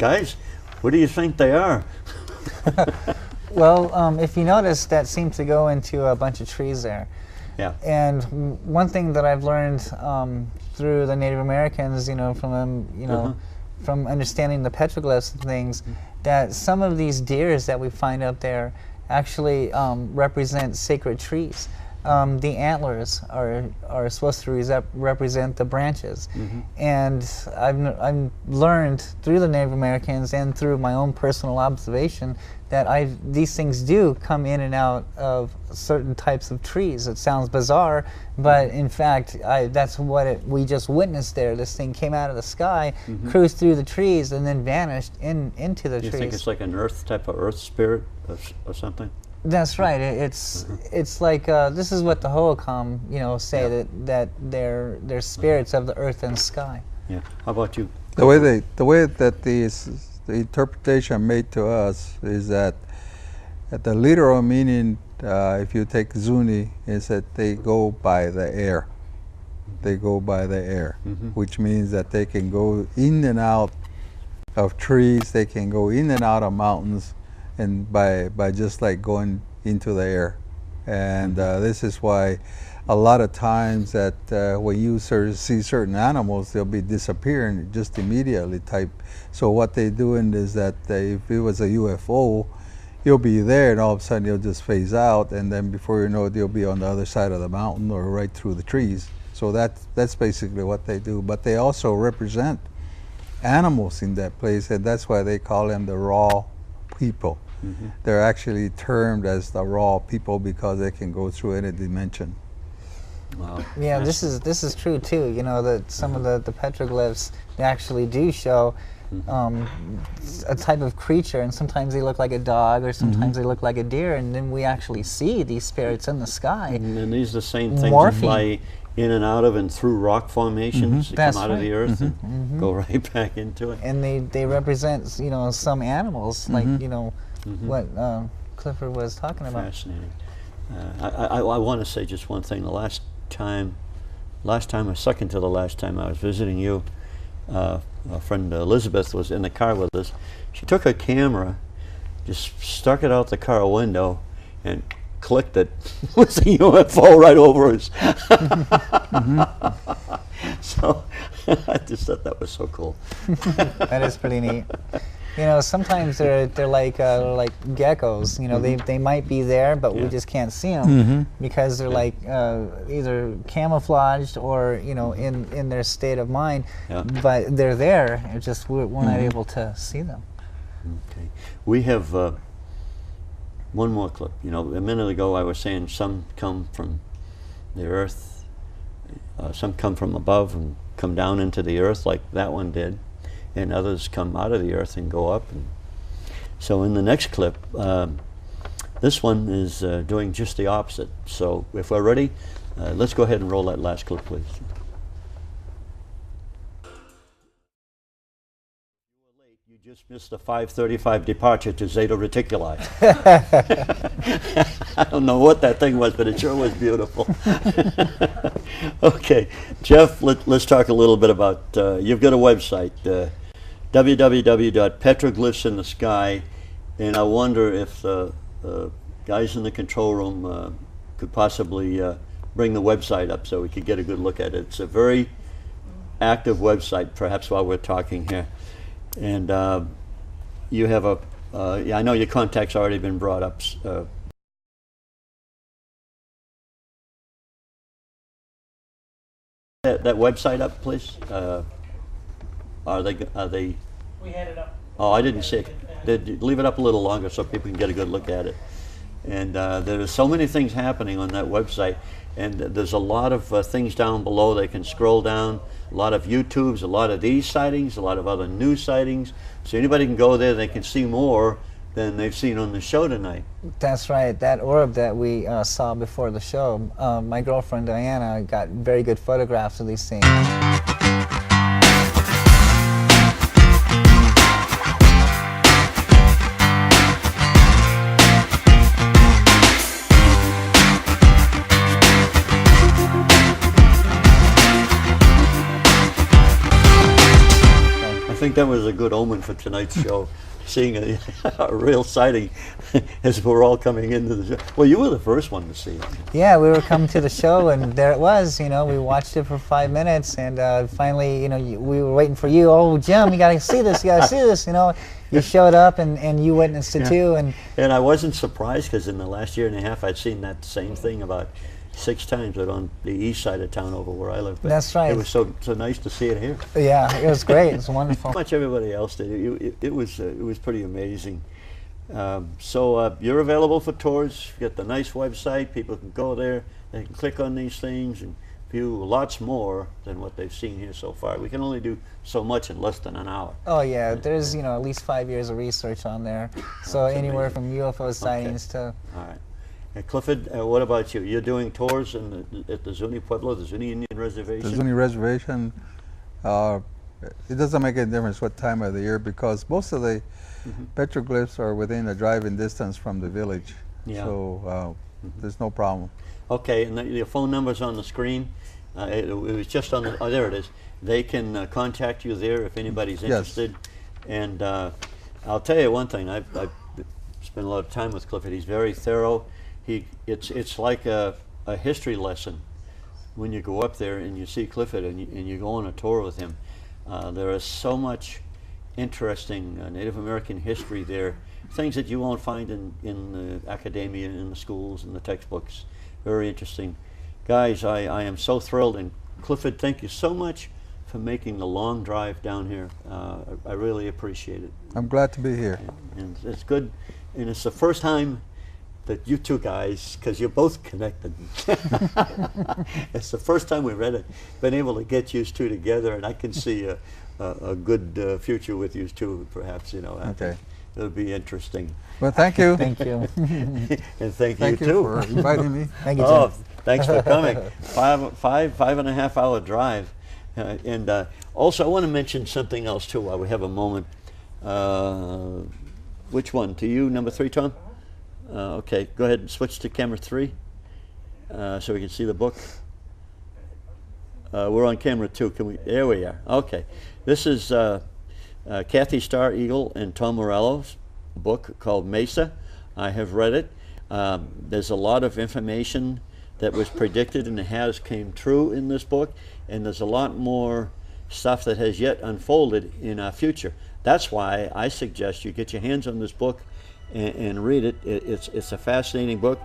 guys, what do you think they are? Well, if you notice, that seems to go into a bunch of trees there. Yeah. And one thing that I've learned through the Native Americans, from them, from understanding the petroglyphs and things, that some of these deers that we find out there actually represent sacred trees. The antlers are supposed to represent the branches. And I've learned through the Native Americans and through my own personal observation that these things do come in and out of certain types of trees. It sounds bizarre, but in fact, that's what we just witnessed there. This thing came out of the sky, cruised through the trees, and then vanished into the trees. You think it's like an type of earth spirit or something? That's right. It's like this is what the Hohokam say, that they're spirits of the earth and sky. Yeah. How about you? The way that the interpretation made to us is that the literal meaning, if you take Zuni, is that they go by the air. They go by the air, which means that they can go in and out of trees. They can go in and out of mountains, and by just like going into the air. And this is why a lot of times that when you see certain animals, they'll be disappearing just immediately type. So what they're doing is that if it was a UFO, you'll be there and all of a sudden you'll just phase out, and then before you know it, you'll be on the other side of the mountain or right through the trees. So that's basically what they do. But they also represent animals in that place, and that's why they call them the raw people. They're actually termed as the raw people because they can go through any dimension. Wow. Yeah, this is true too. That some of the petroglyphs, they actually do show a type of creature, and sometimes they look like a dog, or sometimes they look like a deer, and then we actually see these spirits in the sky. And these are the same things that fly in and out of and through rock formations that come out of the earth and go right back into it. And they represent some animals, like what Clifford was talking about. Fascinating. I want to say just one thing. The last time, or second to the last time I was visiting you, our friend Elizabeth was in the car with us. She took her camera, just stuck it out the car window, and clicked it. It was a UFO right over us. So I just thought that was so cool. That is pretty neat. Sometimes they're like geckos. They might be there, but we just can't see them because they're like either camouflaged or in their state of mind. But they're there. It's just we're not able to see them. Okay, we have one more clip. A minute ago I was saying some come from the earth, some come from above and come down into the earth, like that one did. And others come out of the earth and go up. And so in the next clip, this one is doing just the opposite. So if we're ready, let's go ahead and roll that last clip, please. You just missed the 5:35 departure to Zeta Reticuli. I don't know what that thing was, but it sure was beautiful. Okay, Jeff, let's talk a little bit about, you've got a website, www.petroglyphsinthesky, and I wonder if the guys in the control room could possibly bring the website up so we could get a good look at it. It's a very active website, perhaps while we're talking here. And you have I know your contact's already been brought up. That website up, please. Are they? We had it up. Oh, I didn't see it. Leave it up a little longer so people can get a good look at it. And there are so many things happening on that website, and there's a lot of things down below. They can scroll down. A lot of YouTubes, a lot of these sightings, a lot of other new sightings. So anybody can go there. They can see more than they've seen on the show tonight. That's right. That orb that we saw before the show, my girlfriend Diana got very good photographs of these things. I think that was a good omen for tonight's show, seeing a real sighting as we're all coming into the show. Well, you were the first one to see it. Yeah, we were coming to the show, and there it was. You know, we watched it for 5 minutes, and finally, you know, we were waiting for you. Oh, Jim, you got to see this. You got to see this. You know, you showed up, and you witnessed it too. And I wasn't surprised because in the last year and a half, I'd seen that same thing about 6 times, but on the east side of town over where I live. But that's right. It was so nice to see it here. Yeah, it was great. It was wonderful. Much everybody else did. It was pretty amazing. So you're available for tours. You got the nice website. People can go there. They can click on these things and view lots more than what they've seen here so far. We can only do so much in less than an hour. Oh yeah, there's at least 5 years of research on there. So That's anywhere amazing. from UFO sightings to. All right. And Clifford, what about you? You're doing tours at the Zuni Pueblo, the Zuni Indian Reservation? The Zuni Reservation, it doesn't make any difference what time of the year because most of the petroglyphs are within a driving distance from the village. Yeah. So there's no problem. Okay, and your phone number's on the screen. It was just on the, oh, there it is. They can contact you there if anybody's interested. And I'll tell you one thing, I've spent a lot of time with Clifford. He's very thorough. It's like a history lesson when you go up there and you see Clifford and you go on a tour with him. There is so much interesting Native American history there, things that you won't find in the academia, in the schools, in the textbooks. Very interesting. Guys, I am so thrilled, and Clifford, thank you so much for making the long drive down here. I really appreciate it. I'm glad to be here. And it's good, and it's the first time that you two guys, because you're both connected, it's the first time we've been able to get you two together, and I can see a good future with you two, perhaps, Okay. It'll be interesting. Well, thank you. Thank you. And thank you too. for inviting me. Thank you, Jim. Oh, thanks for coming. Five and a half hour drive. And also, I want to mention something else too while we have a moment. Which one? To you, number 3, Tom? Okay, go ahead and switch to camera 3 so we can see the book. We're on camera 2. Can we? There we are. Okay. This is Kathy Star Eagle and Tom Morello's book called Mesa. I have read it. There's a lot of information that was predicted and has came true in this book, and there's a lot more stuff that has yet unfolded in our future. That's why I suggest you get your hands on this book and read it. It's a fascinating book.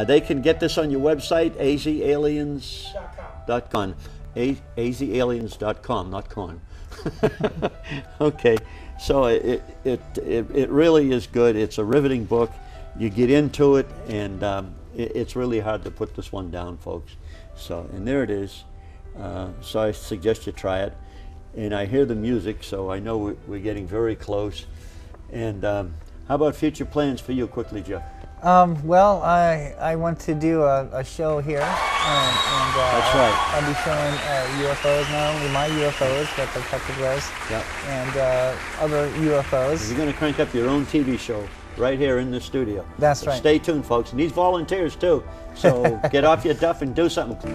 They can get this on your website, azaliens.com. azaliens.com, not con. Okay, so it really is good. It's a riveting book. You get into it, and it's really hard to put this one down, folks. So, and there it is. So I suggest you try it. And I hear the music, so I know we're getting very close. And how about future plans for you, quickly, Jeff? Well, I want to do a show here, and That's right. I'll be showing UFOs, not only my UFOs, but the petroglyphs and other UFOs. You're going to crank up your own TV show right here in the studio. That's So right. stay tuned, folks. And these volunteers, too. So get off your duff and do something.